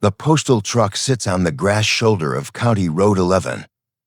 The postal truck sits on the grass shoulder of County Road 11.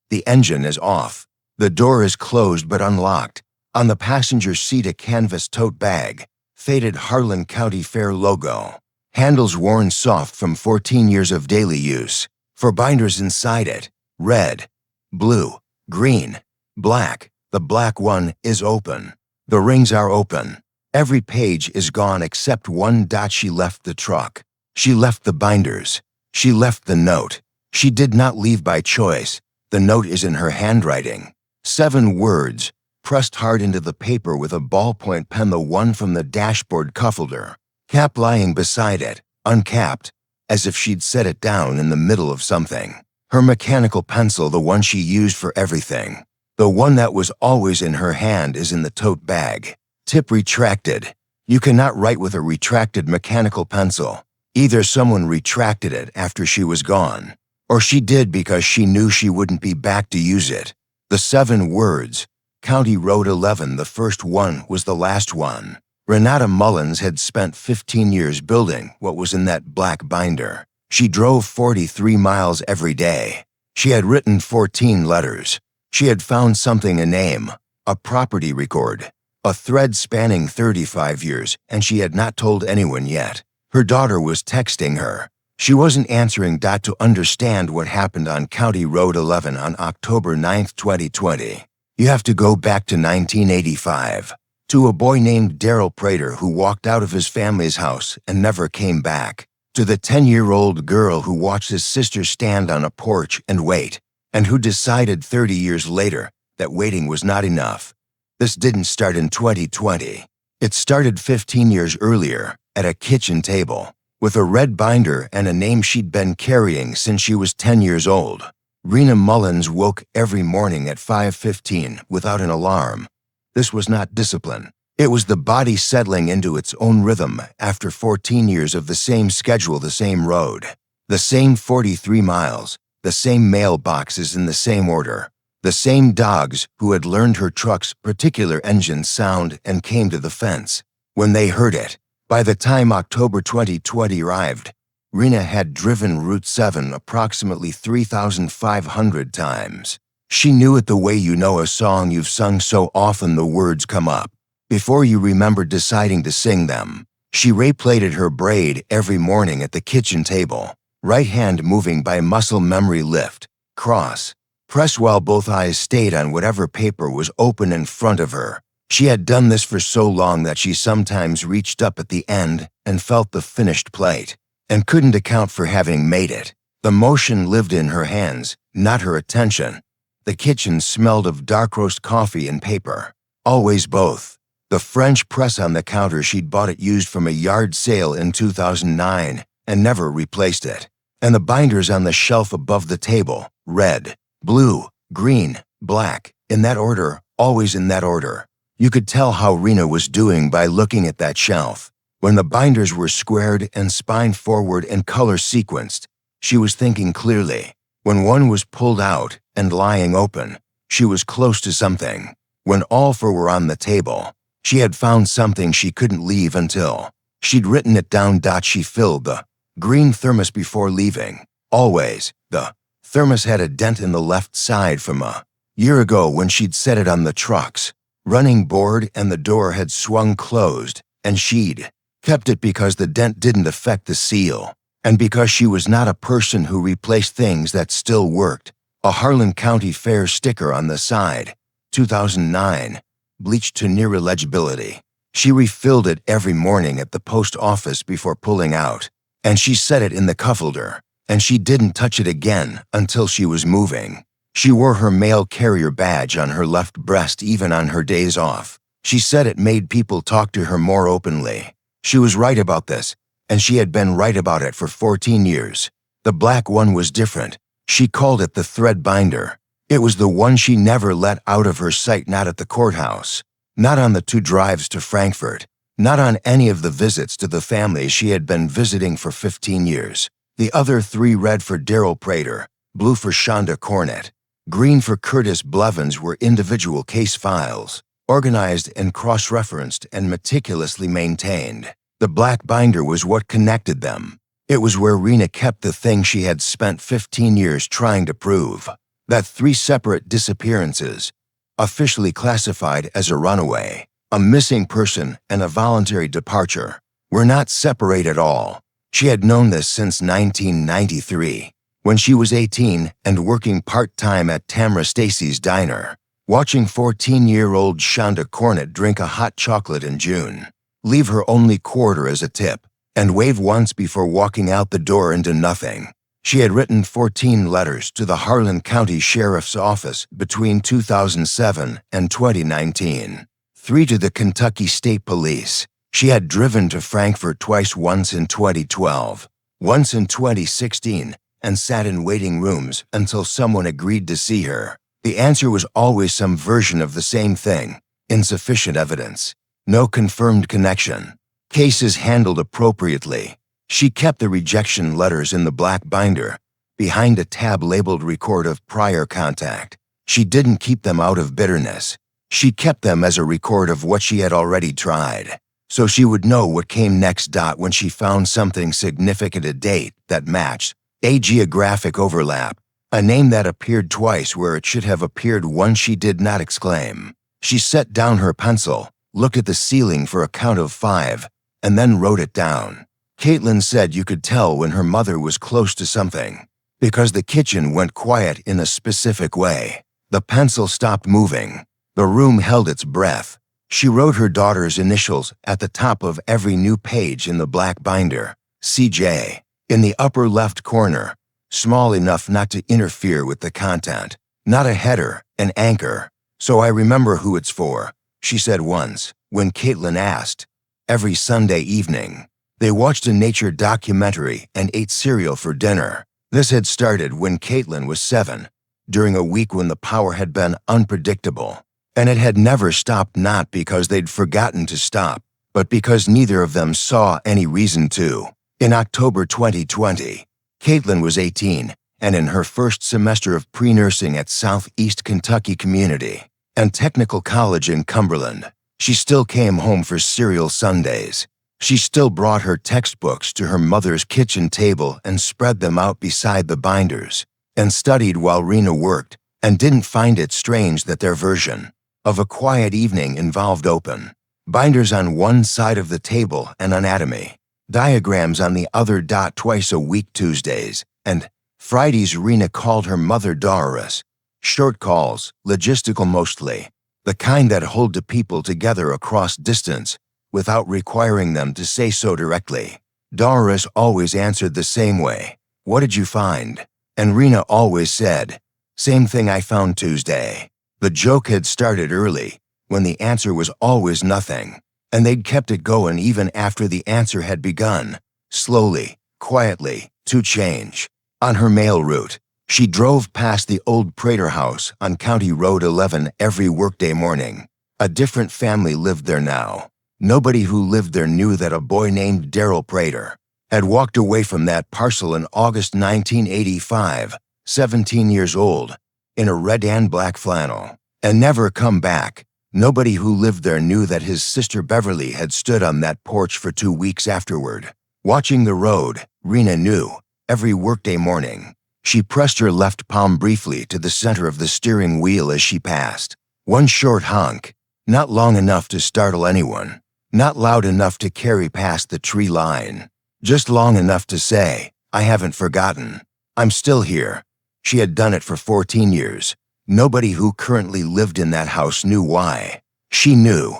The engine is off. The door is closed but unlocked. On the passenger seat, a canvas tote bag, faded Harlan County Fair logo. Handles worn soft from 14 years of daily use. For binders inside it, red, blue, green, black. The black one is open. The rings are open. Every page is gone except one. She left the truck. She left the binders. She left the note. She did not leave by choice. The note is in her handwriting. 7 words, pressed hard into the paper with a ballpoint pen, the one from the dashboard cuffholder. Cap lying beside it, uncapped, as if she'd set it down in the middle of something. Her mechanical pencil, the one she used for everything. The one that was always in her hand, is in the tote bag. Tip retracted. You cannot write with a retracted mechanical pencil. Either someone retracted it after she was gone, or she did because she knew she wouldn't be back to use it. The 7 words, County Road 11, the first one was the last one. Renata Mullins had spent 15 years building what was in that black binder. She drove 43 miles every day. She had written 14 letters. She had found something, a name, a property record, a thread spanning 35 years, and she had not told anyone yet. Her daughter was texting her. She wasn't answering. To understand what happened on County Road 11 on October 9, 2020, you have to go back to 1985, to a boy named Darrell Prater who walked out of his family's house and never came back, to the 10-year-old girl who watched his sister stand on a porch and wait, and who decided 30 years later that waiting was not enough. This didn't start in 2020. It started 15 years earlier, at a kitchen table, with a red binder and a name she'd been carrying since she was 10 years old. Rena Mullins woke every morning at 5:15 without an alarm. This was not discipline. It was the body settling into its own rhythm after 14 years of the same schedule, the same road, the same 43 miles, the same mailboxes in the same order, the same dogs who had learned her truck's particular engine sound and came to the fence when they heard it. By the time October 2020 arrived, Rena had driven Route 7 approximately 3,500 times. She knew it the way you know a song you've sung so often the words come up before you remember deciding to sing them. She replaited her braid every morning at the kitchen table, right hand moving by muscle memory, lift, cross, press, while both eyes stayed on whatever paper was open in front of her. She had done this for so long that she sometimes reached up at the end and felt the finished plate, and couldn't account for having made it. The motion lived in her hands, not her attention. The kitchen smelled of dark roast coffee and paper. Always both. The French press on the counter, she'd bought it used from a yard sale in 2009 and never replaced it. And the binders on the shelf above the table, red, blue, green, black, in that order, always in that order. You could tell how Rena was doing by looking at that shelf. When the binders were squared and spined forward and color sequenced, she was thinking clearly. When one was pulled out and lying open, she was close to something. When all 4 were on the table, she had found something she couldn't leave until she'd written it down. She filled the green thermos before leaving. Always. The thermos had a dent in the left side from a year ago when she'd set it on the truck's running board, and the door had swung closed, and she'd kept it because the dent didn't affect the seal, and because she was not a person who replaced things that still worked. A Harlan County Fair sticker on the side, 2009, bleached to near illegibility. She refilled it every morning at the post office before pulling out, and she set it in the cuffholder, and she didn't touch it again until she was moving. She wore her mail carrier badge on her left breast even on her days off. She said it made people talk to her more openly. She was right about this, and she had been right about it for 14 years. The black one was different. She called it the thread binder. It was the one she never let out of her sight, not at the courthouse, not on the 2 drives to Frankfurt, not on any of the visits to the families she had been visiting for 15 years. The other 3, red for Darrell Prater, blue for Shonda Cornett, green for Curtis Blevins, were individual case files, organized and cross-referenced and meticulously maintained. The black binder was what connected them. It was where Rena kept the thing she had spent 15 years trying to prove, that 3 separate disappearances, officially classified as a runaway, a missing person, and a voluntary departure, were not separate at all. She had known this since 1993, when she was 18 and working part-time at Tamara Stacy's diner, watching 14-year-old Shonda Cornett drink a hot chocolate in June, leave her only quarter as a tip, and wave once before walking out the door into nothing. She had written 14 letters to the Harlan County Sheriff's Office between 2007 and 2019, 3 to the Kentucky State Police. She had driven to Frankfort twice, once in 2012, once in 2016, and sat in waiting rooms until someone agreed to see her. The answer was always some version of the same thing: insufficient evidence, no confirmed connection, cases handled appropriately. She kept the rejection letters in the black binder, behind a tab labeled record of prior contact. She didn't keep them out of bitterness. She kept them as a record of what she had already tried, so she would know what came next. When she found something significant, a date that matched, a geographic overlap, a name that appeared twice where it should have appeared once, she did not exclaim. She set down her pencil, looked at the ceiling for a count of 5, and then wrote it down. Caitlin said you could tell when her mother was close to something, because the kitchen went quiet in a specific way. The pencil stopped moving. The room held its breath. She wrote her daughter's initials at the top of every new page in the black binder, CJ, in the upper left corner, small enough not to interfere with the content. Not a header, an anchor. "So I remember who it's for," she said once, when Caitlin asked. Every Sunday evening, they watched a nature documentary and ate cereal for dinner. This had started when Caitlin was 7, during a week when the power had been unpredictable, and it had never stopped, not because they'd forgotten to stop, but because neither of them saw any reason to. In October 2020, Caitlin was 18 and in her first semester of pre-nursing at Southeast Kentucky Community and Technical College in Cumberland. She still came home for cereal Sundays. She still brought her textbooks to her mother's kitchen table and spread them out beside the binders, and studied while Rena worked, and didn't find it strange that their version of a quiet evening involved open binders on one side of the table and anatomy diagrams on the other. Twice a week, Tuesdays and Fridays, Rena called her mother Doris. Short calls, logistical mostly, the kind that hold the people together across distance without requiring them to say so directly. Doris always answered the same way: "What did you find?" And Rena always said, "Same thing I found Tuesday." The joke had started early, when the answer was always nothing, and they'd kept it going even after the answer had begun, slowly, quietly, to change. On her mail route, she drove past the old Prater house on County Road 11 every workday morning. A different family lived there now. Nobody who lived there knew that a boy named Darrell Prater had walked away from that parcel in August 1985, 17 years old, in a red and black flannel, and never come back. Nobody who lived there knew that his sister Beverly had stood on that porch for 2 weeks afterward, watching the road. Rena knew. Every workday morning, she pressed her left palm briefly to the center of the steering wheel as she passed. One short honk, not long enough to startle anyone, not loud enough to carry past the tree line, just long enough to say, "I haven't forgotten. I'm still here." She had done it for 14 years. Nobody who currently lived in that house knew why. She knew.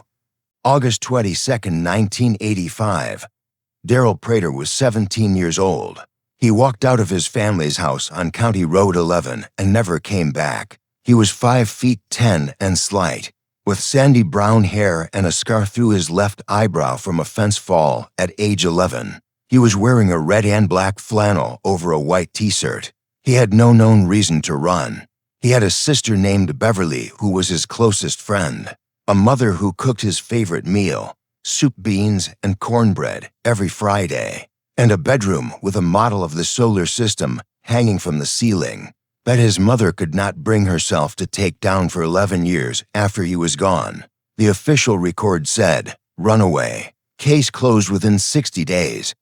August 22, 1985. Darrell Prater was 17 years old. He walked out of his family's house on County Road 11 and never came back. He was 5 feet 10 and slight, with sandy brown hair and a scar through his left eyebrow from a fence fall at age 11. He was wearing a red and black flannel over a white t-shirt. He had no known reason to run. He had a sister named Beverly who was his closest friend, a mother who cooked his favorite meal, soup, beans, and cornbread, every Friday, and a bedroom with a model of the solar system hanging from the ceiling that his mother could not bring herself to take down for 11 years after he was gone. The official record said, "Runaway. Case closed within 60 days.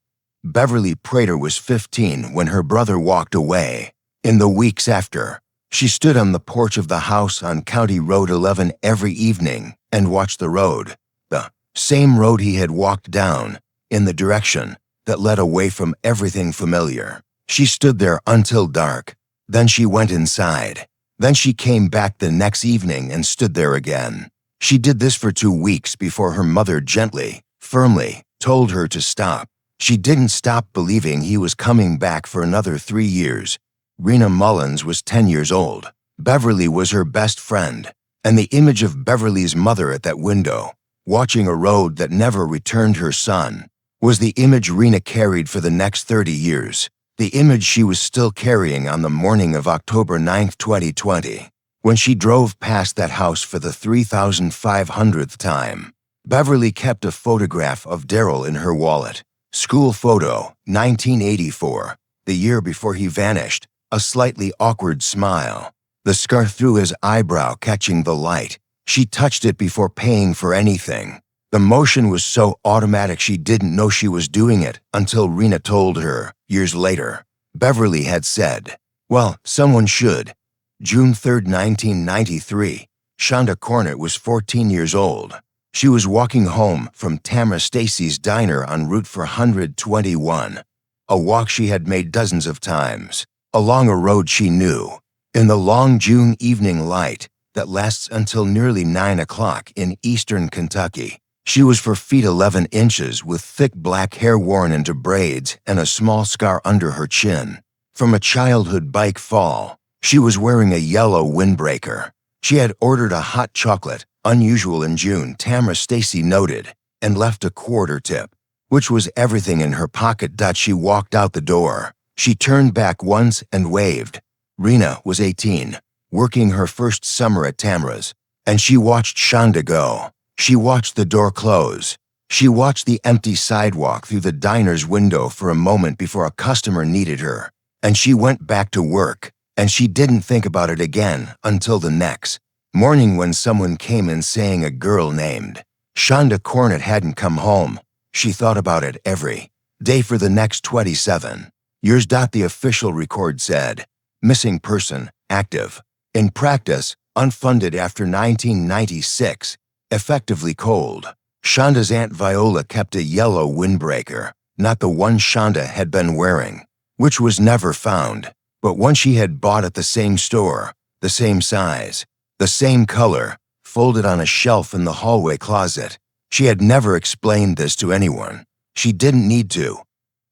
Beverly Prater was 15 when her brother walked away. In the weeks after, she stood on the porch of the house on County Road 11 every evening and watched the road, the same road he had walked down, in the direction that led away from everything familiar. She stood there until dark. Then she went inside. Then she came back the next evening and stood there again. She did this for 2 weeks before her mother gently, firmly, told her to stop. She didn't stop believing he was coming back for another 3 years. Rena Mullins was 10 years old. Beverly was her best friend, and the image of Beverly's mother at that window, watching a road that never returned her son, was the image Rena carried for the next 30 years. The image she was still carrying on the morning of October 9, 2020, when she drove past that house for the 3,500th time. Beverly kept a photograph of Darrell in her wallet. School photo, 1984, the year before he vanished, a slightly awkward smile, the scar through his eyebrow catching the light. She touched it before paying for anything. The motion was so automatic she didn't know she was doing it until Rena told her, years later. Beverly had said, "Well, someone should." June 3, 1993, Shonda Cornett was 14 years old. She was walking home from Tamara Stacy's diner on Route 421, a walk she had made dozens of times, along a road she knew, in the long June evening light that lasts until nearly 9 o'clock in eastern Kentucky. She was 4 feet 11 inches with thick black hair worn into braids and a small scar under her chin. From a childhood bike fall, she was wearing a yellow windbreaker. She had ordered a hot chocolate, unusual in June, Tamara Stacy noted, and left a quarter tip, which was everything in her pocket. She walked out the door. She turned back once and waved. Rena was 18, working her first summer at Tamara's, and she watched Shonda go. She watched the door close. She watched the empty sidewalk through the diner's window for a moment before a customer needed her, and she went back to work, and she didn't think about it again until the next morning when someone came in saying a girl named Shonda Cornett hadn't come home. She thought about it every day for the next 27 years. The official record said, "Missing person, active. In practice, unfunded after 1996. Effectively cold." Shonda's Aunt Viola kept a yellow windbreaker, not the one Shonda had been wearing, which was never found, but one she had bought at the same store, the same size, the same color, folded on a shelf in the hallway closet. She had never explained this to anyone. She didn't need to.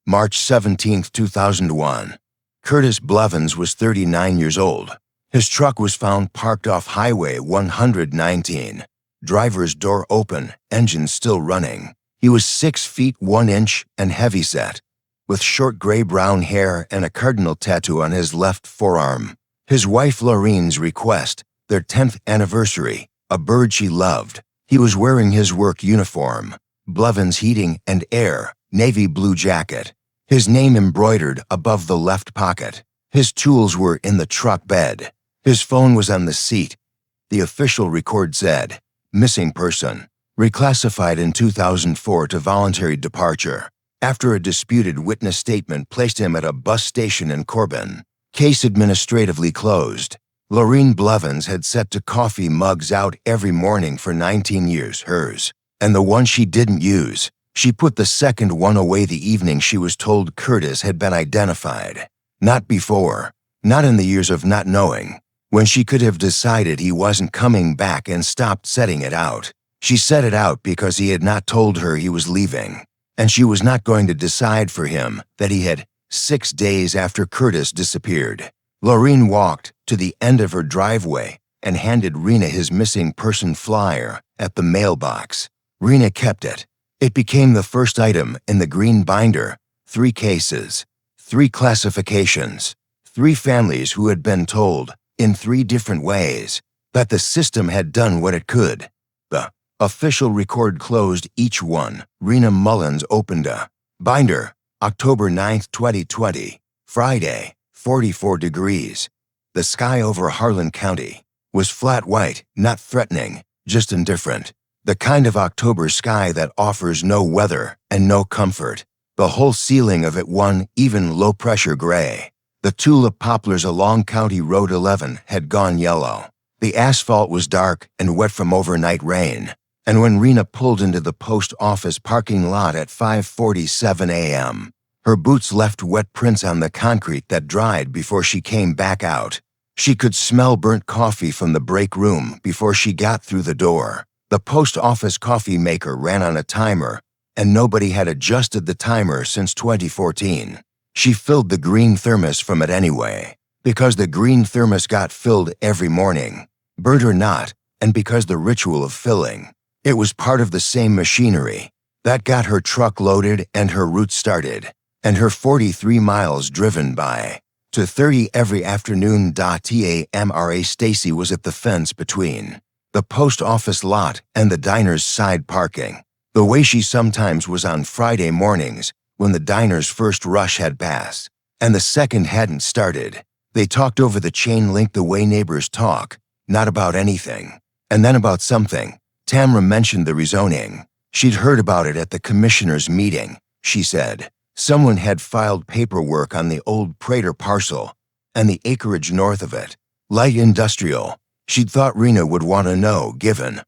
March 17, 2001. Curtis Blevins was 39 years old. His truck was found parked off Highway 119. Driver's door open, engine still running. He was 6 feet 1 inch and heavyset, with short gray-brown hair and a cardinal tattoo on his left forearm. His wife Lorraine's request, their 10th anniversary, a bird she loved. He was wearing his work uniform, Blevins Heating and Air, navy blue jacket, his name embroidered above the left pocket. His tools were in the truck bed. His phone was on the seat. The official record said, "Missing person, reclassified in 2004 to voluntary departure, after a disputed witness statement placed him at a bus station in Corbin. Case administratively closed." Lorraine Blevins had set to coffee mugs out every morning for 19 years, hers, and the one she didn't use. She put the second one away the evening she was told Curtis had been identified. Not before, not in the years of not knowing, when she could have decided he wasn't coming back and stopped setting it out. She set it out because he had not told her he was leaving, and she was not going to decide for him that he had. 6 days after Curtis disappeared, Lorraine walked to the end of her driveway and handed Rena his missing person flyer at the mailbox. Rena kept it. It became the first item in the green binder. 3 cases, 3 classifications, 3 families who had been told, in 3 different ways, that the system had done what it could. The official record closed each one. Rena Mullins opened a binder, October 9, 2020, Friday, 44 degrees. The sky over Harlan County was flat white, not threatening, just indifferent. The kind of October sky that offers no weather and no comfort. the whole ceiling of it one even low-pressure gray. The tulip poplars along County Road 11 had gone yellow. The asphalt was dark and wet from overnight rain. And when Rena pulled into the post office parking lot at 5:47 a.m., her boots left wet prints on the concrete that dried before she came back out. She could smell burnt coffee from the break room before she got through the door. The post office coffee maker ran on a timer, and nobody had adjusted the timer since 2014. She filled the green thermos from it anyway, because the green thermos got filled every morning, burnt or not, and because the ritual of filling. It was part of the same machinery that got her truck loaded and her route started, and her 43 miles driven by to 30 every afternoon. Tamra Stacy was at the fence between the post office lot and the diner's side parking, the way she sometimes was on Friday mornings when the diner's first rush had passed and the second hadn't started. They talked over the chain link the way neighbors talk, not about anything, and then about something. Tamra mentioned the rezoning. She'd heard about it at the commissioner's meeting, she said. Someone had filed paperwork on the old Prater parcel and the acreage north of it. Light industrial. She'd thought Rena would want to know, given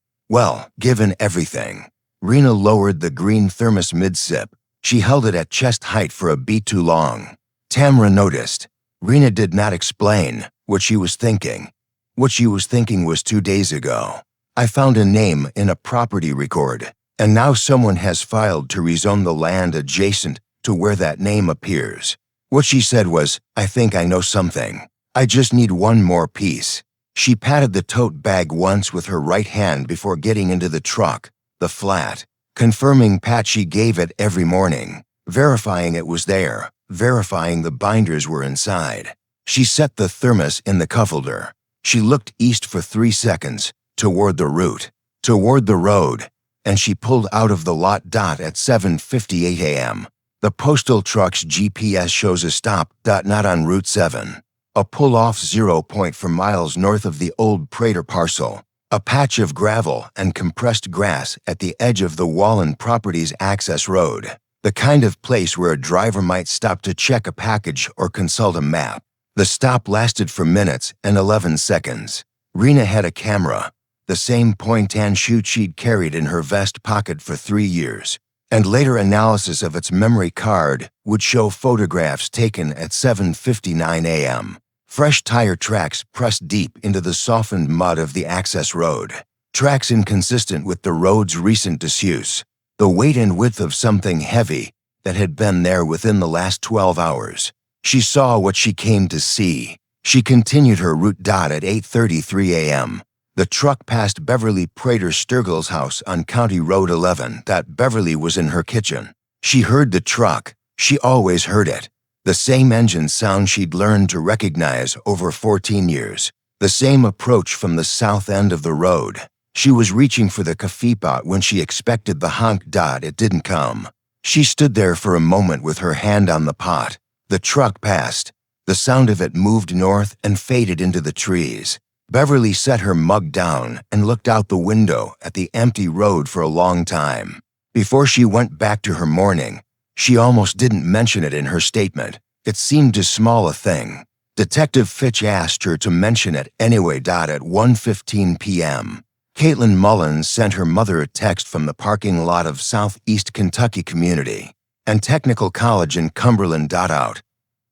everything. Rena lowered the green thermos mid-sip. She held it at chest height for a beat too long. Tamra noticed. Rena did not explain what she was thinking. What she was thinking was 2 days ago. I found a name in a property record, and now someone has filed to rezone the land adjacent to where that name appears. What she said was, I think I know something. I just need one more piece. She patted the tote bag once with her right hand before getting into the truck, the flat, confirming pat she gave it every morning, verifying it was there, verifying the binders were inside. She set the thermos in the cuffholder. She looked east for 3 seconds, toward the route, toward the road, and she pulled out of the lot. At 7:58 a.m., the postal truck's GPS shows a stop. Not on Route 7, a pull-off 0 point for miles north of the old Prater parcel, a patch of gravel and compressed grass at the edge of the Wallen Properties access road, the kind of place where a driver might stop to check a package or consult a map. The stop lasted for minutes and 11 seconds. Rena had a camera, the same point-and-shoot she'd carried in her vest pocket for 3 years, and later analysis of its memory card would show photographs taken at 7:59 a.m. Fresh tire tracks pressed deep into the softened mud of the access road, tracks inconsistent with the road's recent disuse, the weight and width of something heavy that had been there within the last 12 hours. She saw what she came to see. She continued her route. At 8:33 a.m., the truck passed Beverly Prater Sturgill's house on County Road 11. Beverly was in her kitchen. She heard the truck. She always heard it. The same engine sound she'd learned to recognize over 14 years. The same approach from the south end of the road. She was reaching for the coffee pot when she expected the honk. It didn't come. She stood there for a moment with her hand on the pot. The truck passed. The sound of it moved north and faded into the trees. Beverly set her mug down and looked out the window at the empty road for a long time. Before she went back to her morning, she almost didn't mention it in her statement. It seemed too small a thing. Detective Fitch asked her to mention it anyway. At 1:15 p.m., Caitlin Mullins sent her mother a text from the parking lot of Southeast Kentucky Community and Technical College in Cumberland. Out.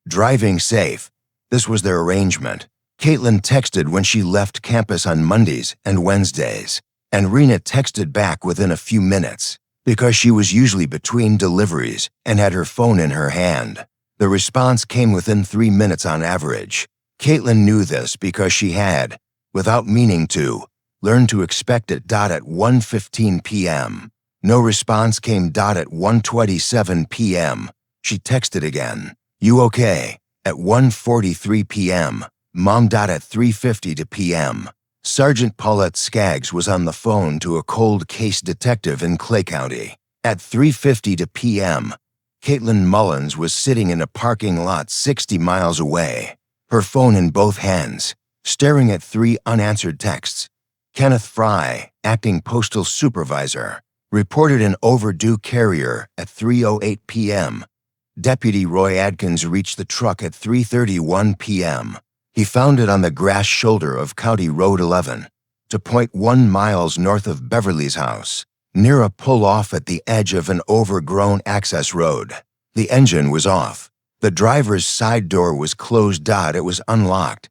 Driving safe. This was their arrangement. Caitlin texted when she left campus on Mondays and Wednesdays, and Rena texted back within a few minutes because she was usually between deliveries and had her phone in her hand. The response came within 3 minutes on average. Caitlin knew this because she had, without meaning to, learned to expect it. At 1:15 p.m., no response came. At 1:27 p.m., she texted again, "You okay?" At 1:43 p.m., Mom. At 3:50 p.m., Sergeant Paulette Skaggs was on the phone to a cold case detective in Clay County. At 3:50 p.m., Caitlin Mullins was sitting in a parking lot 60 miles away, her phone in both hands, staring at 3 unanswered texts. Kenneth Fry, acting postal supervisor, reported an overdue carrier at 3:08 p.m. Deputy Roy Adkins reached the truck at 3:31 p.m. He found it on the grass shoulder of County Road 11, 2.1 miles north of Beverly's house, near a pull-off at the edge of an overgrown access road. The engine was off. The driver's side door was closed. It was unlocked.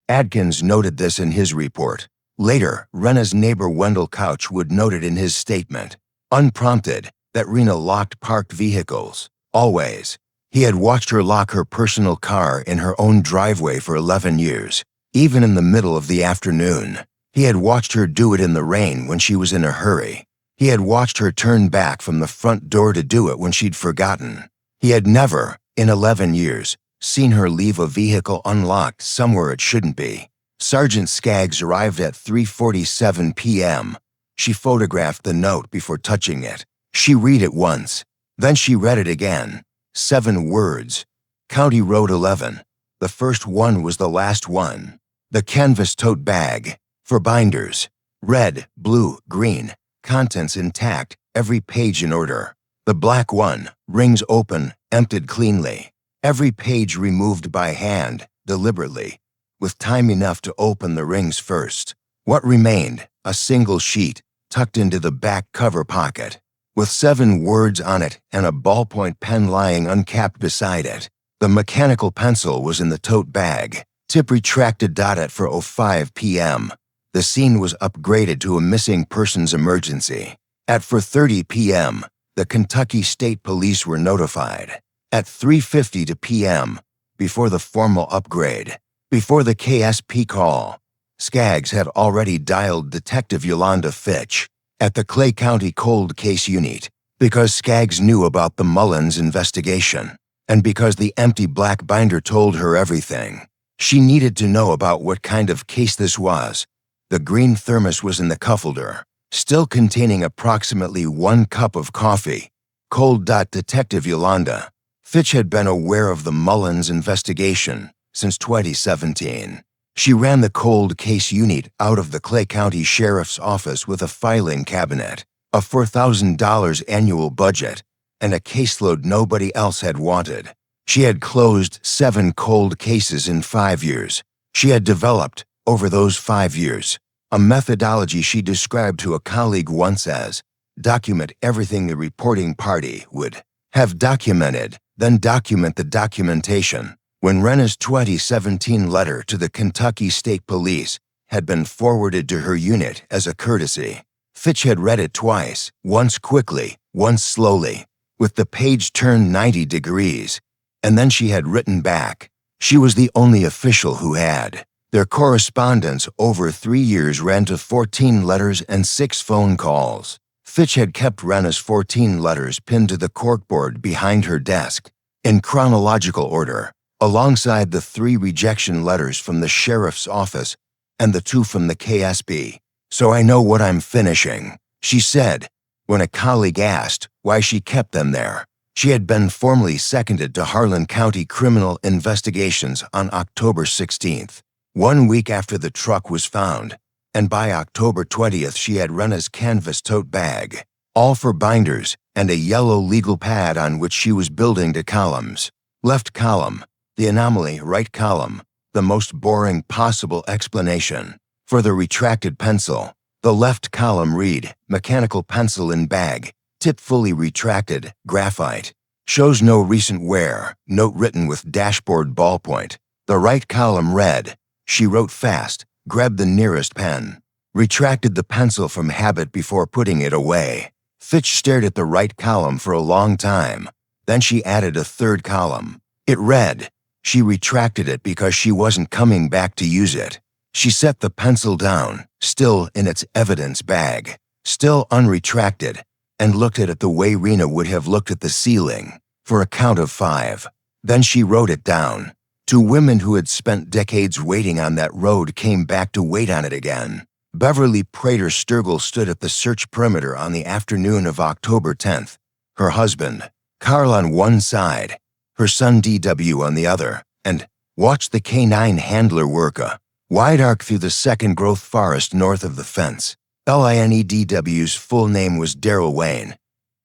Adkins noted this in his report. Later, Rena's neighbor Wendell Couch would note it in his statement, unprompted, that Rena locked parked vehicles. Always. He had watched her lock her personal car in her own driveway for 11 years, even in the middle of the afternoon. He had watched her do it in the rain when she was in a hurry. He had watched her turn back from the front door to do it when she'd forgotten. He had never, in 11 years, seen her leave a vehicle unlocked somewhere it shouldn't be. Sergeant Skaggs arrived at 3:47 p.m. She photographed the note before touching it. She read it once. Then she read it again. 7 words. County Road 11. The first one was the last one. The canvas tote bag. For binders. Red, blue, green. Contents intact, every page in order. The black one. Rings open, emptied cleanly. Every page removed by hand, deliberately, with time enough to open the rings first. What remained? A single sheet, tucked into the back cover pocket, with 7 words on it and a ballpoint pen lying uncapped beside it. The mechanical pencil was in the tote bag. Tip retracted. At 4:05 p.m. The scene was upgraded to a missing persons emergency. At 4:30 p.m., the Kentucky State Police were notified. At 3:50 p.m., before the formal upgrade, before the KSP call, Skaggs had already dialed Detective Yolanda Fitch at the Clay County Cold Case Unit because Skaggs knew about the Mullins investigation and because the empty black binder told her everything. She needed to know about what kind of case this was. The green thermos was in the cuffholder, still containing approximately 1 cup of coffee. Cold. Detective Yolanda Fitch had been aware of the Mullins investigation since 2017. She ran the cold case unit out of the Clay County Sheriff's Office with a filing cabinet, a $4,000 annual budget, and a caseload nobody else had wanted. She had closed 7 cold cases in 5 years. She had developed, over those 5 years, a methodology she described to a colleague once as, document everything the reporting party would have documented, then document the documentation. When Rena's 2017 letter to the Kentucky State Police had been forwarded to her unit as a courtesy, Fitch had read it twice, once quickly, once slowly, with the page turned 90 degrees, and then she had written back. She was the only official who had. Their correspondence over 3 years ran to 14 letters and 6 phone calls. Fitch had kept Rena's 14 letters pinned to the corkboard behind her desk, in chronological order, alongside the 3 rejection letters from the sheriff's office and the 2 from the KSB. So I know what I'm finishing, she said, when a colleague asked why she kept them there. She had been formally seconded to Harlan County Criminal Investigations on October 16th, 1 week after the truck was found, and by October 20th she had Rena's canvas tote bag, all for binders, and a yellow legal pad on which she was building to columns. Left column, the anomaly. Right column, the most boring possible explanation. For the retracted pencil, the left column read, mechanical pencil in bag, tip fully retracted, graphite. Shows no recent wear, note written with dashboard ballpoint. The right column read, she wrote fast, grabbed the nearest pen, retracted the pencil from habit before putting it away. Fitch stared at the right column for a long time. Then she added a 3rd column. It read, she retracted it because she wasn't coming back to use it. She set the pencil down, still in its evidence bag, still unretracted, and looked at it the way Rena would have looked at the ceiling, for a count of 5. Then she wrote it down. 2 women who had spent decades waiting on that road came back to wait on it again. Beverly Prater Sturgill stood at the search perimeter on the afternoon of October 10th, her husband, Carl, on one side, her son D.W. on the other, and watched the canine handler work a wide arc through the second growth forest north of the fence. LINEDW's full name was Darrell Wayne.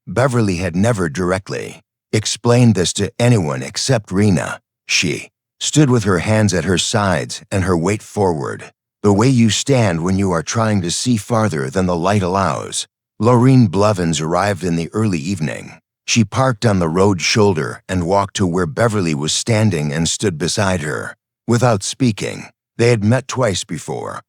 Beverly had never directly explained this to anyone except Rena. She stood with her hands at her sides and her weight forward, the way you stand when you are trying to see farther than the light allows. Lorene Blevins arrived in the early evening. She parked on the road shoulder and walked to where Beverly was standing and stood beside her. Without speaking, they had met twice before.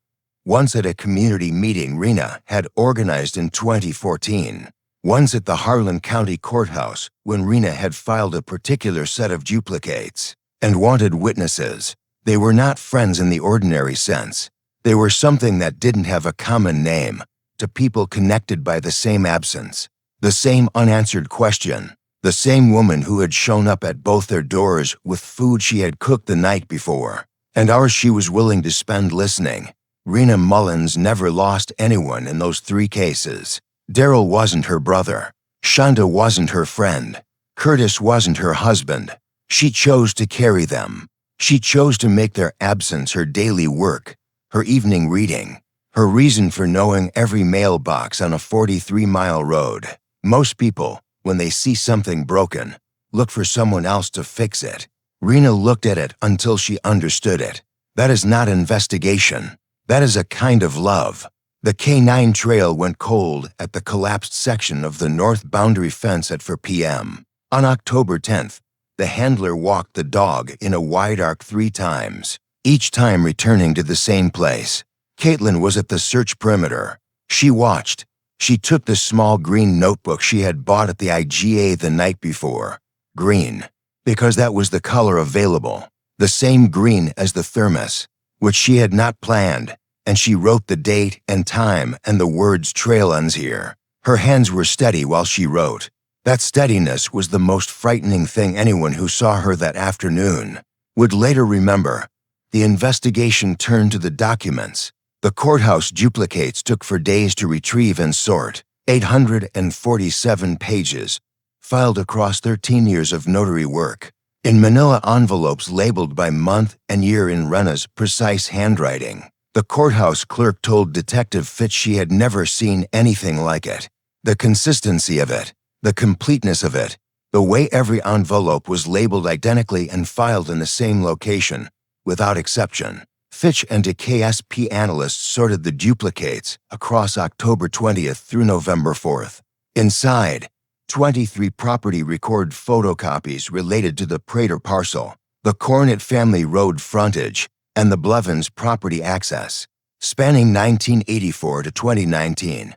Once at a community meeting Rena had organized in 2014. Once at the Harlan County Courthouse when Rena had filed a particular set of duplicates and wanted witnesses. They were not friends in the ordinary sense. They were something that didn't have a common name to people connected by the same absence, the same unanswered question, the same woman who had shown up at both their doors with food she had cooked the night before, and hours she was willing to spend listening. Rena Mullins never lost anyone in those 3 cases. Darrell wasn't her brother. Shonda wasn't her friend. Curtis wasn't her husband. She chose to carry them. She chose to make their absence her daily work, her evening reading, her reason for knowing every mailbox on a 43-mile road. Most people, when they see something broken, look for someone else to fix it. Rena looked at it until she understood it. That is not investigation. That is a kind of love. The K9 trail went cold at the collapsed section of the north boundary fence at 4 p.m. On October 10th, the handler walked the dog in a wide arc 3 times, each time returning to the same place. Caitlin was at the search perimeter. She watched. She took the small green notebook she had bought at the IGA the night before. Green, because that was the color available, the same green as the thermos, which she had not planned, and she wrote the date and time and the words "trail ends here." Her hands were steady while she wrote. That steadiness was the most frightening thing anyone who saw her that afternoon would later remember. The investigation turned to the documents. The courthouse duplicates took for days to retrieve and sort. 847 pages, filed across 13 years of notary work, in manila envelopes labeled by month and year in Rena's precise handwriting. The courthouse clerk told Detective Fitch she had never seen anything like it. The consistency of it, the completeness of it, the way every envelope was labeled identically and filed in the same location, without exception. Fitch and a KSP analyst sorted the duplicates across October 20th through November 4th. Inside, 23 property record photocopies related to the Prater parcel, the Cornett family road frontage, and the Blevins property access, spanning 1984 to 2019.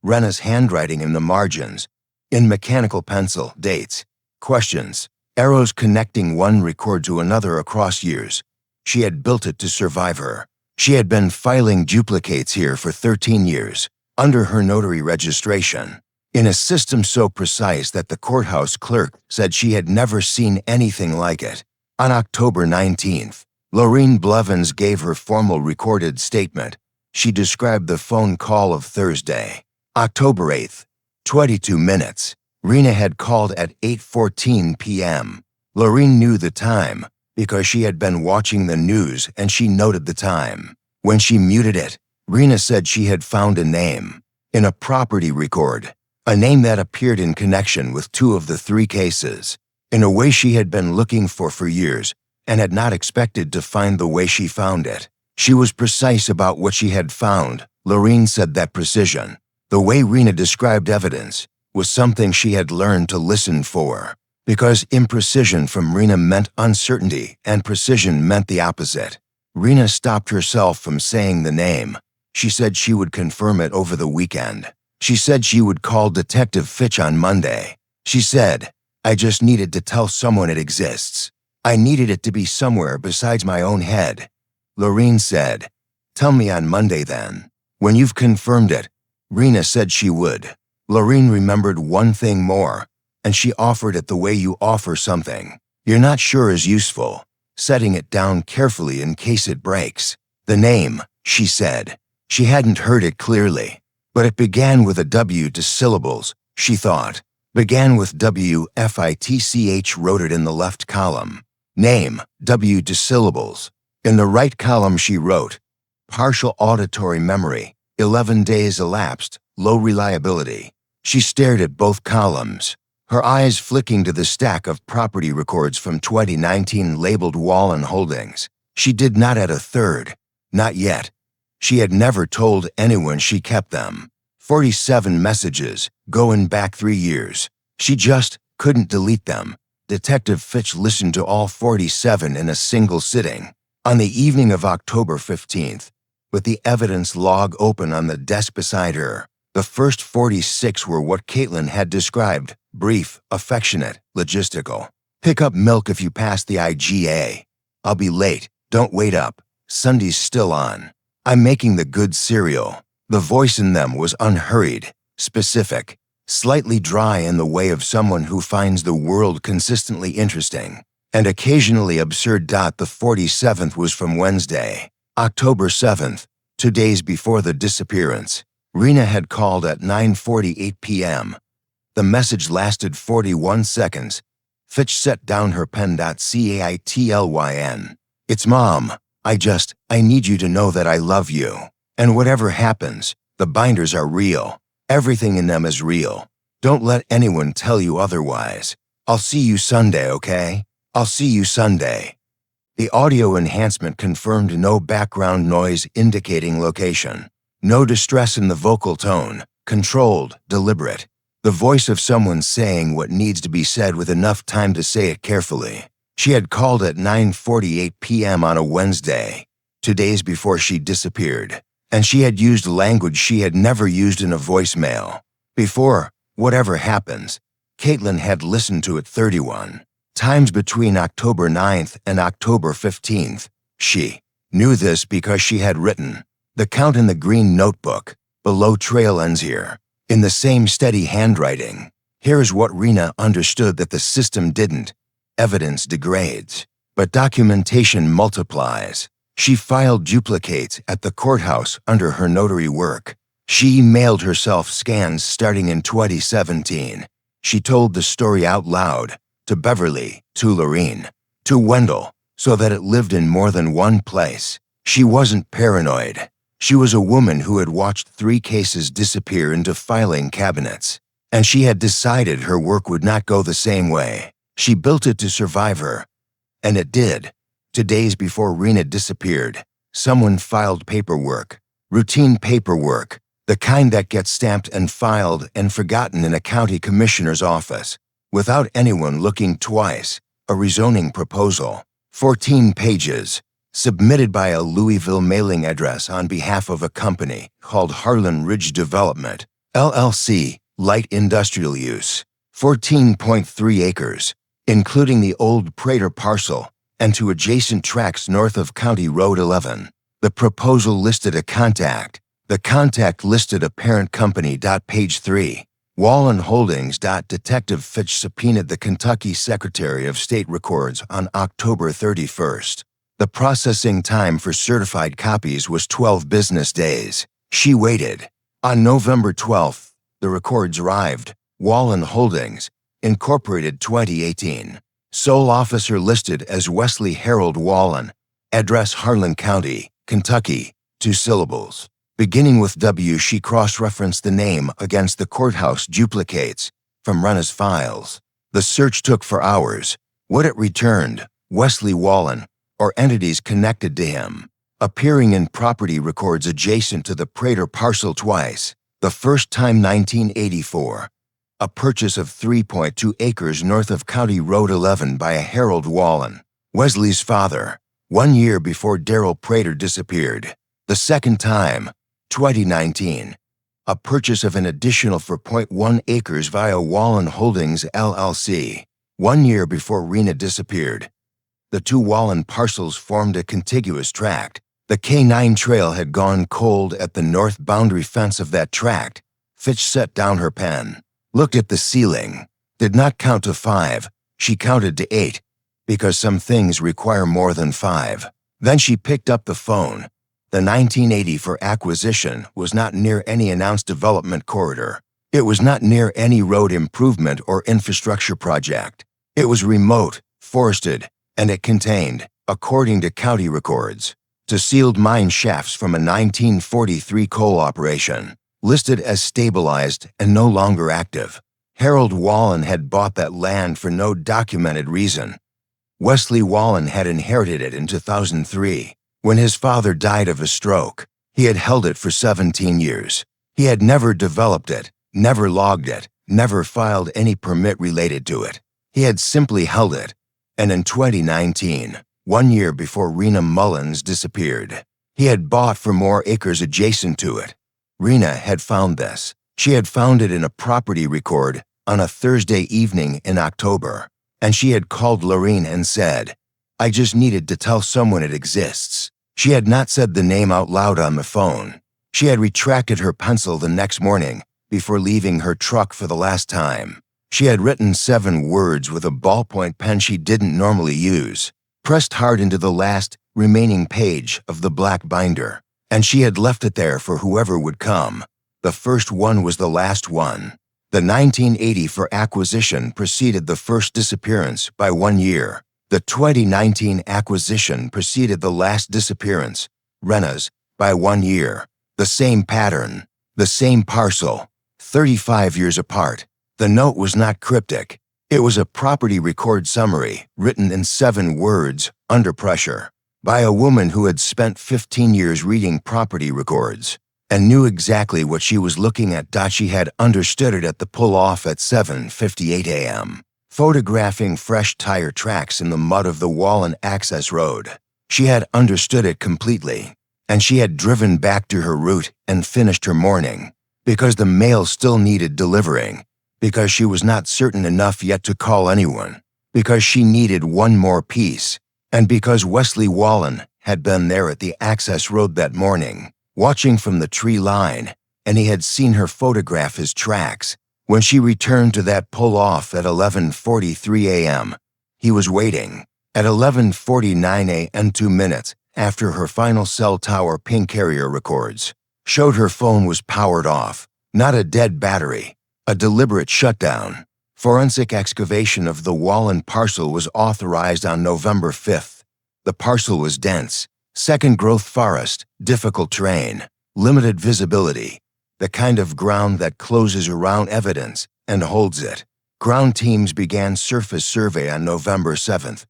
Rena's handwriting in the margins, in mechanical pencil, dates, questions, arrows connecting one record to another across years. She had built it to survive her. She had been filing duplicates here for 13 years, under her notary registration, in a system so precise that the courthouse clerk said she had never seen anything like it. On October 19th, Lorene Blevins gave her formal recorded statement. She described the phone call of Thursday, October 8th, 22 minutes. Rena had called at 8:14 p.m. Lorene knew the time because she had been watching the news and she noted the time. When she muted it, Rena said she had found a name in a property record, a name that appeared in connection with 2 of the 3 cases, in a way she had been looking for years and had not expected to find the way she found it. She was precise about what she had found. Lorene said that precision, the way Rena described evidence, was something she had learned to listen for, because imprecision from Rena meant uncertainty and precision meant the opposite. Rena stopped herself from saying the name. She said she would confirm it over the weekend. She said she would call Detective Fitch on Monday. She said, "I just needed to tell someone it exists. I needed it to be somewhere besides my own head." Lorene said, "Tell me on Monday then, when you've confirmed it." Rena said she would. Lorene remembered one thing more, and she offered it the way you offer something you're not sure is useful, setting it down carefully in case it breaks. The name, she said. She hadn't heard it clearly, but it began with a W to syllables, she thought. Began with W, Fitch wrote it in the left column. Name, W to syllables. In the right column she wrote, partial auditory memory, 11 days elapsed, low reliability. She stared at both columns. her eyes flicking to the stack of property records from 2019 labeled Wallen Holdings. She did not add a third. Not yet. She had never told anyone she kept them. 47 messages, going back 3 years. She just couldn't delete them. Detective Fitch listened to all 47 in a single sitting. On the evening of October 15th, with the evidence log open on the desk beside her, the first 46 were what Caitlin had described: brief, affectionate, logistical. Pick up milk if you pass the IGA. I'll be late. Don't wait up. Sunday's still on. I'm making the good cereal. The voice in them was unhurried, specific, slightly dry in the way of someone who finds the world consistently interesting, and occasionally absurd. The 47th was from Wednesday, October 7th, 2 days before the disappearance. Rena had called at 9:48 p.m. The message lasted 41 seconds. Fitch set down her pen. Caitlyn. It's Mom. I need you to know that I love you. And whatever happens, the binders are real. Everything in them is real. Don't let anyone tell you otherwise. I'll see you Sunday, okay? I'll see you Sunday. The audio enhancement confirmed no background noise indicating location. No distress in the vocal tone, controlled, deliberate. The voice of someone saying what needs to be said with enough time to say it carefully. She had called at 9:48 p.m. on a Wednesday, 2 days before she disappeared, and she had used language she had never used in a voicemail. Before, whatever happens, Caitlin had listened to it 31 times between October 9th and October 15th. She knew this because she had written the count in the green notebook, below trail ends here, in the same steady handwriting. Here's what Rena understood that the system didn't. Evidence degrades, but documentation multiplies. She filed duplicates at the courthouse under her notary work. She mailed herself scans starting in 2017. She told the story out loud, to Beverly, to Lorene, to Wendell, so that it lived in more than one place. She wasn't paranoid. She was a woman who had watched 3 cases disappear into filing cabinets, and she had decided her work would not go the same way. She built it to survive her, and it did. 2 days before Rena disappeared, someone filed paperwork, routine paperwork, the kind that gets stamped and filed and forgotten in a county commissioner's office, without anyone looking twice. A rezoning proposal, 14 pages, submitted by a Louisville mailing address on behalf of a company called Harlan Ridge Development, LLC, light industrial use, 14.3 acres, including the old Prater parcel, and 2 adjacent tracts north of County Road 11. The proposal listed a contact. The contact listed a parent company. Page 3. Wallen Holdings. Detective Fitch subpoenaed the Kentucky Secretary of State Records on October 31st. The processing time for certified copies was 12 business days. She waited. On November 12th, the records arrived. Wallen Holdings, Incorporated 2018. Sole officer listed as Wesley Harold Wallen. Address Harlan County, Kentucky, 2 syllables. Beginning with W, she cross-referenced the name against the courthouse duplicates from Rena's files. The search took for hours. What it returned, Wesley Wallen, or entities connected to him, appearing in property records adjacent to the Prater parcel twice. The first time 1984. A purchase of 3.2 acres north of County Road 11 by a Harold Wallen, Wesley's father, 1 year before Darrell Prater disappeared. The second time, 2019. A purchase of an additional 4.1 acres via Wallen Holdings LLC, 1 year before Rena disappeared. The 2 Wallen parcels formed a contiguous tract. The K9 trail had gone cold at the north boundary fence of that tract. Fitch set down her pen, looked at the ceiling, did not count to 5. She counted to 8, because some things require more than 5. Then she picked up the phone. The 1980 for acquisition was not near any announced development corridor. It was not near any road improvement or infrastructure project. It was remote, forested, and it contained, according to county records, 2 sealed mine shafts from a 1943 coal operation, listed as stabilized and no longer active. Harold Wallen had bought that land for no documented reason. Wesley Wallen had inherited it in 2003, when his father died of a stroke. He had held it for 17 years. He had never developed it, never logged it, never filed any permit related to it. He had simply held it. And in 2019, 1 year before Rena Mullins disappeared, he had bought for more acres adjacent to it. Rena had found this. She had found it in a property record on a Thursday evening in October, and she had called Lorene and said, "I just needed to tell someone it exists." She had not said the name out loud on the phone. She had retracted her pencil the next morning before leaving her truck for the last time. She had written 7 words with a ballpoint pen she didn't normally use, pressed hard into the last remaining page of the black binder, and she had left it there for whoever would come. The first one was the last one. The 1980 for acquisition preceded the first disappearance by 1 year. The 2019 acquisition preceded the last disappearance, Rena's, by 1 year. The same pattern, the same parcel, 35 years apart. The note was not cryptic. It was a property record summary written in 7 words, under pressure, by a woman who had spent 15 years reading property records and knew exactly what she was looking at. She had understood it at the pull-off at 7:58 a.m., photographing fresh tire tracks in the mud of the Wallen access road. She had understood it completely, and she had driven back to her route and finished her morning, because the mail still needed delivering, because she was not certain enough yet to call anyone, because she needed one more piece, and because Wesley Wallen had been there at the access road that morning, watching from the tree line, and he had seen her photograph his tracks. When she returned to that pull-off at 11:43 a.m., he was waiting. At 11:49 a.m., 2 minutes after her final cell tower ping carrier records showed her phone was powered off, not a dead battery, a deliberate shutdown. Forensic excavation of the Wallen parcel was authorized on November 5th. The parcel was dense, second-growth forest, difficult terrain, limited visibility, the kind of ground that closes around evidence and holds it. Ground teams began surface survey on November 7th.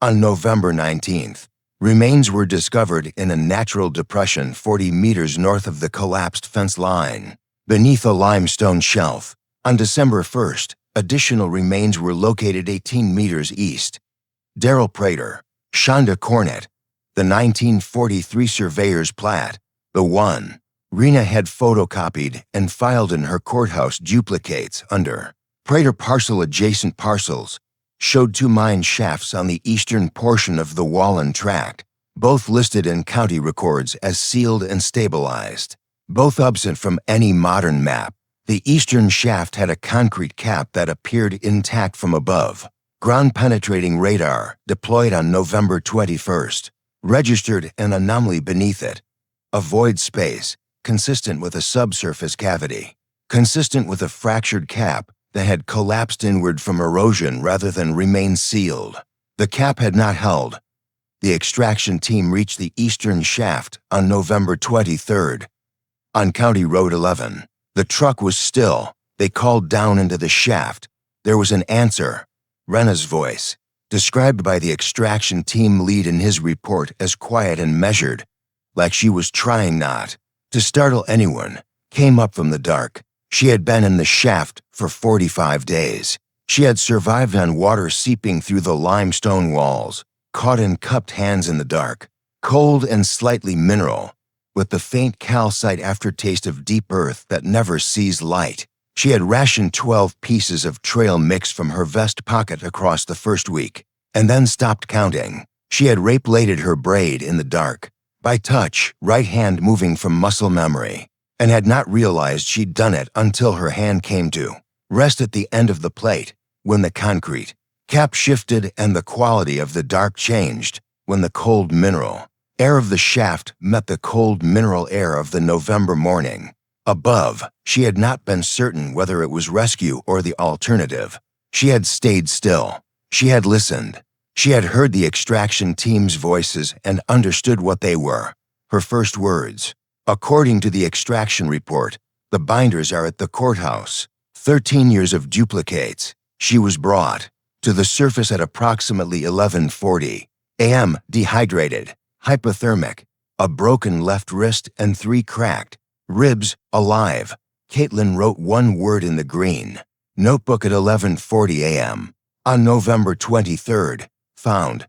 On November 19th, remains were discovered in a natural depression 40 meters north of the collapsed fence line, beneath a limestone shelf. On December 1st, additional remains were located 18 meters east. Darrell Prater, Shonda Cornett, the 1943 surveyor's plat, the one Rena had photocopied and filed in her courthouse duplicates under Prater parcel. Adjacent parcels showed 2 mine shafts on the eastern portion of the Wallen tract, both listed in county records as sealed and stabilized, both absent from any modern map. The eastern shaft had a concrete cap that appeared intact from above. Ground-penetrating radar, deployed on November 21st, registered an anomaly beneath it, a void space, consistent with a subsurface cavity, consistent with a fractured cap that had collapsed inward from erosion rather than remain sealed. The cap had not held. The extraction team reached the eastern shaft on November 23rd. On County Road 11, the truck was still. They called down into the shaft. There was an answer. Rena's voice, described by the extraction team lead in his report as quiet and measured, like she was trying not to startle anyone, came up from the dark. She had been in the shaft for 45 days. She had survived on water seeping through the limestone walls, caught in cupped hands in the dark, cold and slightly mineral, with the faint calcite aftertaste of deep earth that never sees light. She had rationed 12 pieces of trail mix from her vest pocket across the first week, and then stopped counting. She had rape-lated her braid in the dark, by touch, right hand moving from muscle memory, and had not realized she'd done it until her hand came to rest at the end of the plate, when the concrete cap shifted and the quality of the dark changed, when the cold mineral air of the shaft met the cold mineral air of the November morning. Above, she had not been certain whether it was rescue or the alternative. She had stayed still. She had listened. She had heard the extraction team's voices and understood what they were. Her first words. According to the extraction report, the binders are at the courthouse. 13 years of duplicates. She was brought to the surface at approximately 11:40 a.m., dehydrated, hypothermic, a broken left wrist and 3 cracked ribs, alive. Caitlin wrote one word in the green notebook at 11:40 a.m. on November 23rd, found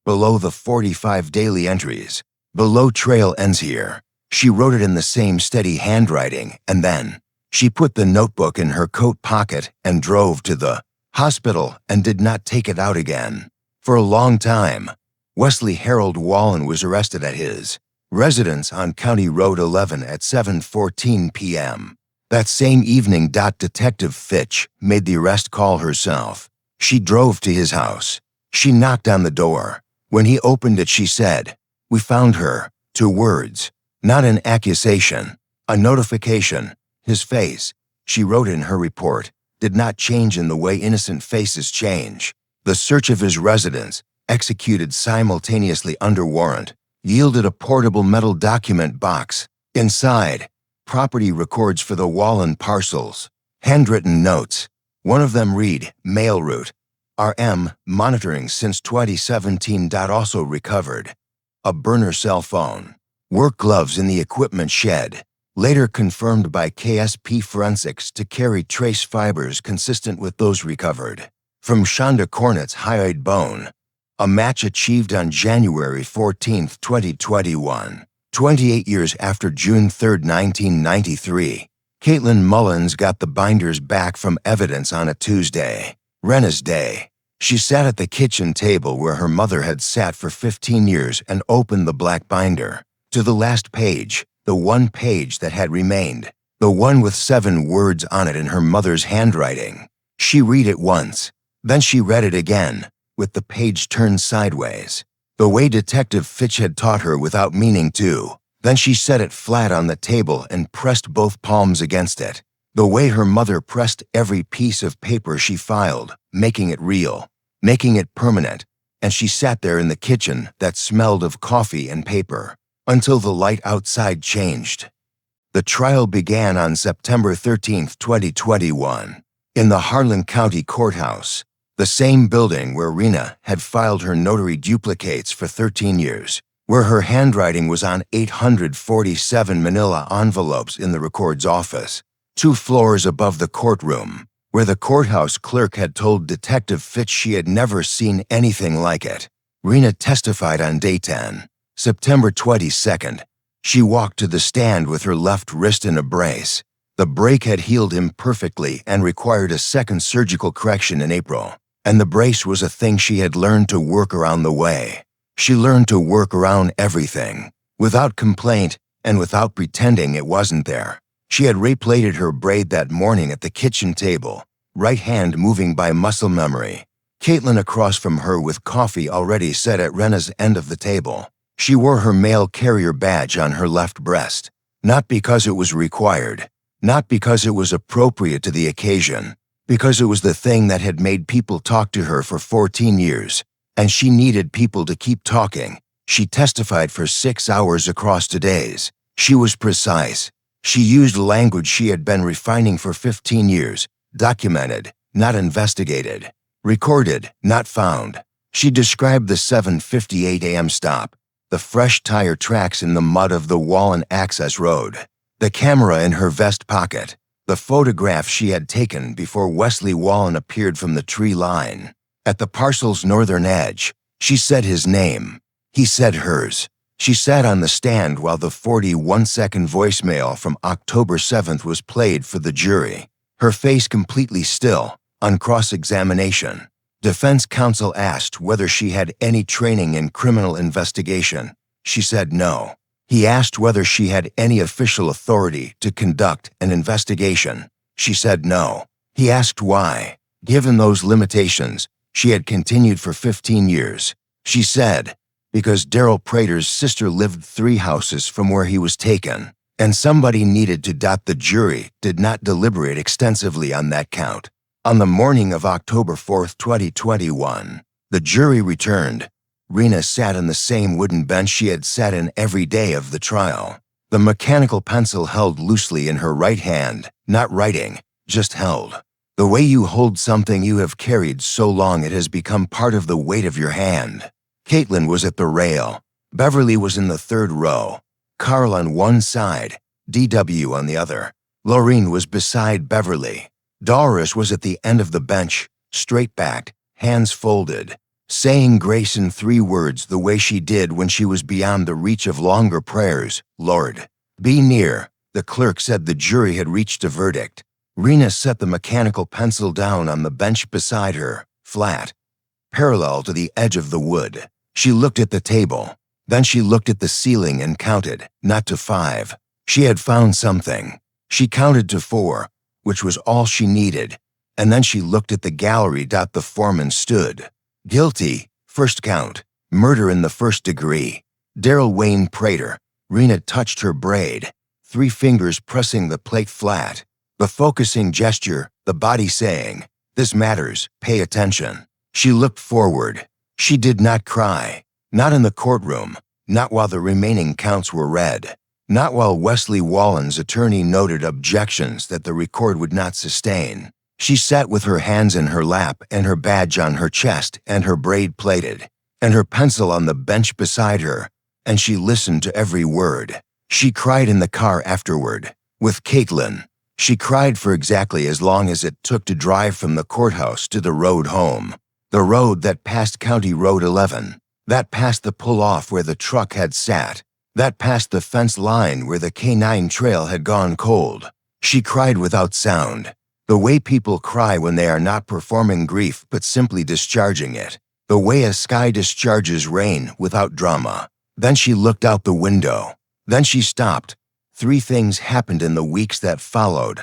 below the 45 daily entries. Below trail ends here. She wrote it in the same steady handwriting, and then she put the notebook in her coat pocket and drove to the hospital and did not take it out again. For a long time, Wesley Harold Wallen was arrested at his residence on County Road 11 at 7:14 p.m. That same evening, Detective Fitch made the arrest call herself. She drove to his house. She knocked on the door. When he opened it, she said, "We found her." 2 words, not an accusation, a notification. His face, she wrote in her report, did not change in the way innocent faces change. The search of his residence, executed simultaneously under warrant, yielded a portable metal document box. Inside, property records for the Wallen parcels, handwritten notes. One of them read, "Mail route, RM, monitoring since 2017." Also recovered a burner cell phone, work gloves in the equipment shed, later confirmed by KSP Forensics to carry trace fibers consistent with those recovered from Shonda Cornett's hyoid bone, a match achieved on January 14, 2021. 28 years after June 3, 1993, Caitlin Mullins got the binders back from evidence on a Tuesday, Rena's Day. She sat at the kitchen table where her mother had sat for 15 years and opened the black binder. To the last page, the one page that had remained, the one with 7 words on it in her mother's handwriting. She read it once, then she read it again, with the page turned sideways, the way Detective Fitch had taught her without meaning to. Then she set it flat on the table and pressed both palms against it, the way her mother pressed every piece of paper she filed, making it real, making it permanent. And she sat there in the kitchen that smelled of coffee and paper, until the light outside changed. The trial began on September 13, 2021, in the Harlan County Courthouse, the same building where Rena had filed her notary duplicates for 13 years, where her handwriting was on 847 manila envelopes in the record's office, 2 floors above the courtroom, where the courthouse clerk had told Detective Fitch she had never seen anything like it. Rena testified on day 10, September 22nd. She walked to the stand with her left wrist in a brace. The break had healed imperfectly and required a second surgical correction in April, and the brace was a thing she had learned to work around the way. She learned to work around everything, without complaint and without pretending it wasn't there. She had replaited her braid that morning at the kitchen table, right hand moving by muscle memory. Caitlin across from her with coffee already set at Rena's end of the table. She wore her mail carrier badge on her left breast, not because it was required, not because it was appropriate to the occasion, because it was the thing that had made people talk to her for 14 years, and she needed people to keep talking. She testified for 6 hours across 2 days. She was precise. She used language she had been refining for 15 years, documented, not investigated, recorded, not found. She described the 7:58 a.m. stop, the fresh tire tracks in the mud of the Wallen access road, the camera in her vest pocket, the photograph she had taken before Wesley Wallen appeared from the tree line. At the parcel's northern edge, she said his name. He said hers. She sat on the stand while the 41-second voicemail from October 7th was played for the jury, her face completely still. On cross-examination, defense counsel asked whether she had any training in criminal investigation. She said no. He asked whether she had any official authority to conduct an investigation. She said no. He asked why, given those limitations, she had continued for 15 years. She said, because Darrell Prater's sister lived 3 houses from where he was taken, and somebody needed to. The jury did not deliberate extensively on that count. On the morning of October 4, 2021, the jury returned. Rena sat on the same wooden bench she had sat in every day of the trial, the mechanical pencil held loosely in her right hand, not writing, just held. The way you hold something you have carried so long it has become part of the weight of your hand. Caitlin was at the rail. Beverly was in the third row. Carl on one side, DW on the other. Lorene was beside Beverly. Doris was at the end of the bench, straight-backed, hands folded, saying grace in 3 words the way she did when she was beyond the reach of longer prayers. Lord, be near. The clerk said the jury had reached a verdict. Rena set the mechanical pencil down on the bench beside her, flat, parallel to the edge of the wood. She looked at the table. Then she looked at the ceiling and counted, not to 5. She had found something. She counted to 4, which was all she needed, and then she looked at the gallery. The foreman stood. Guilty, first count, murder in the 1st degree. Darrell Wayne Prater. Rena touched her braid, 3 fingers pressing the plate flat. The focusing gesture, the body saying, "This matters, pay attention." She looked forward. She did not cry. Not in the courtroom. Not while the remaining counts were read. Not while Wesley Wallen's attorney noted objections that the record would not sustain. She sat with her hands in her lap and her badge on her chest and her braid plaited, and her pencil on the bench beside her, and she listened to every word. She cried in the car afterward, with Caitlin. She cried for exactly as long as it took to drive from the courthouse to the road home. The road that passed County Road 11, that passed the pull-off where the truck had sat, that passed the fence line where the K9 trail had gone cold. She cried without sound, the way people cry when they are not performing grief but simply discharging it, the way a sky discharges rain without drama. Then she looked out the window. Then she stopped. 3 things happened in the weeks that followed.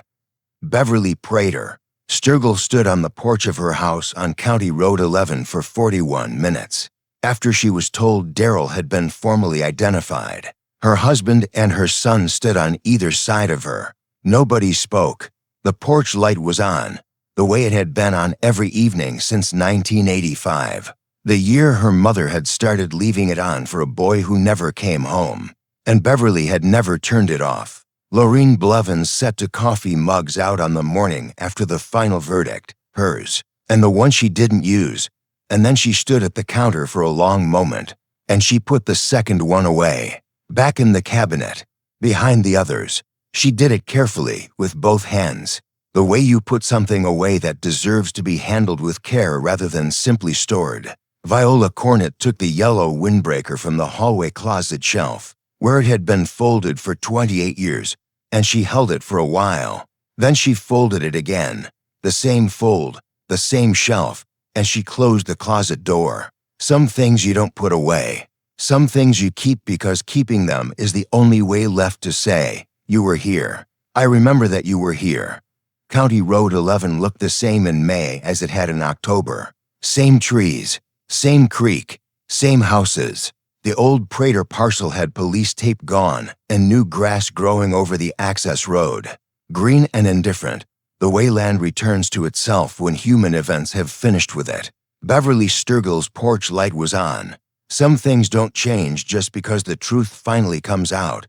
Beverly Prater. Sturgill stood on the porch of her house on County Road 11 for 41 minutes. After she was told Darrell had been formally identified, her husband and her son stood on either side of her. Nobody spoke. The porch light was on, the way it had been on every evening since 1985, the year her mother had started leaving it on for a boy who never came home, and Beverly had never turned it off. Lorene Blevins set 2 coffee mugs out on the morning after the final verdict, hers, and the one she didn't use, and then she stood at the counter for a long moment, and she put the second one away, back in the cabinet, behind the others. She did it carefully, with both hands, the way you put something away that deserves to be handled with care rather than simply stored. Viola Cornett took the yellow windbreaker from the hallway closet shelf, where it had been folded for 28 years, and she held it for a while. Then she folded it again, the same fold, the same shelf, and she closed the closet door. Some things you don't put away. Some things you keep because keeping them is the only way left to say, "You were here. I remember that you were here." County Road 11 looked the same in May as it had in October. Same trees, same creek, same houses. The old Prater parcel had police tape gone and new grass growing over the access road. Green and indifferent, the way land returns to itself when human events have finished with it. Beverly Sturgill's porch light was on. Some things don't change just because the truth finally comes out.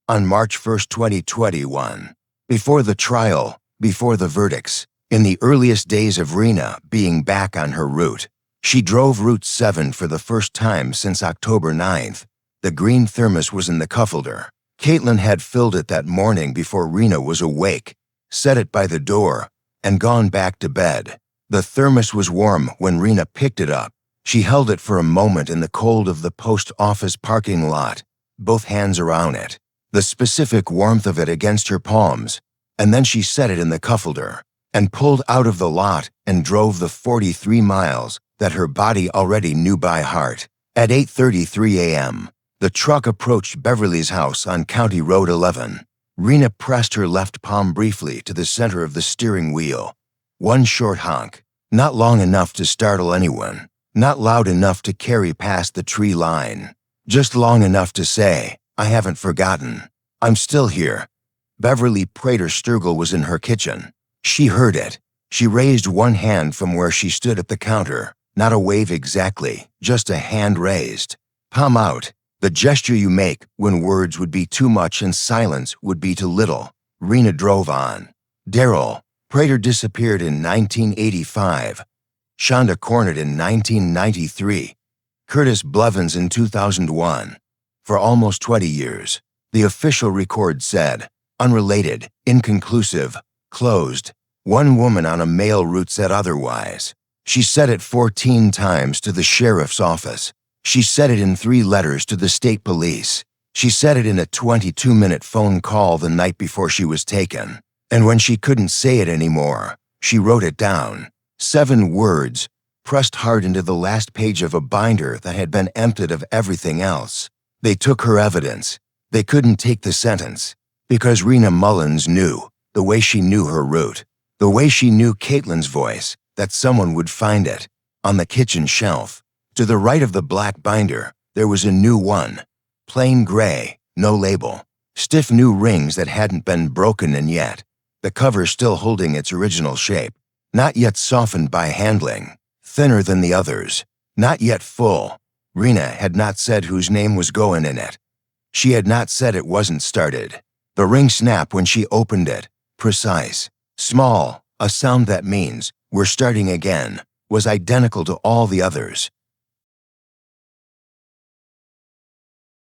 On March 1st, 2021, before the trial, before the verdicts, in the earliest days of Rena being back on her route, she drove Route 7 for the first time since October 9th. The green thermos was in the cuffholder. Caitlin had filled it that morning before Rena was awake, set it by the door, and gone back to bed. The thermos was warm when Rena picked it up. She held it for a moment in the cold of the post office parking lot, both hands around it, the specific warmth of it against her palms, and then she set it in the cuffholder and pulled out of the lot and drove the 43 miles that her body already knew by heart. At 8:33 a.m., the truck approached Beverly's house on County Road 11. Rena pressed her left palm briefly to the center of the steering wheel. One short honk, not long enough to startle anyone, not loud enough to carry past the tree line, just long enough to say, "I haven't forgotten. I'm still here." Beverly Prater Sturgill was in her kitchen. She heard it. She raised one hand from where she stood at the counter, not a wave exactly, just a hand raised. Palm out, the gesture you make when words would be too much and silence would be too little. Rena drove on. Darrell, Prater disappeared in 1985. Shonda Cornett in 1993. Curtis Blevins in 2001. For almost 20 years, the official record said, unrelated, inconclusive, closed. One woman on a mail route said otherwise. She said it 14 times to the sheriff's office. She said it in 3 letters to the state police. She said it in a 22-minute phone call the night before she was taken. And when she couldn't say it anymore, she wrote it down. 7 words, pressed hard into the last page of a binder that had been emptied of everything else. They took her evidence. They couldn't take the sentence. Because Rena Mullins knew, the way she knew her route, the way she knew Caitlin's voice, that someone would find it. On the kitchen shelf, to the right of the black binder, there was a new one. Plain gray, no label. Stiff new rings that hadn't been broken in yet. The cover still holding its original shape. Not yet softened by handling. Thinner than the others. Not yet full. Rena had not said whose name was going in it. She had not said it wasn't started. The ring snapped when she opened it. Precise. Small. A sound that means, we're starting again. Was identical to all the others.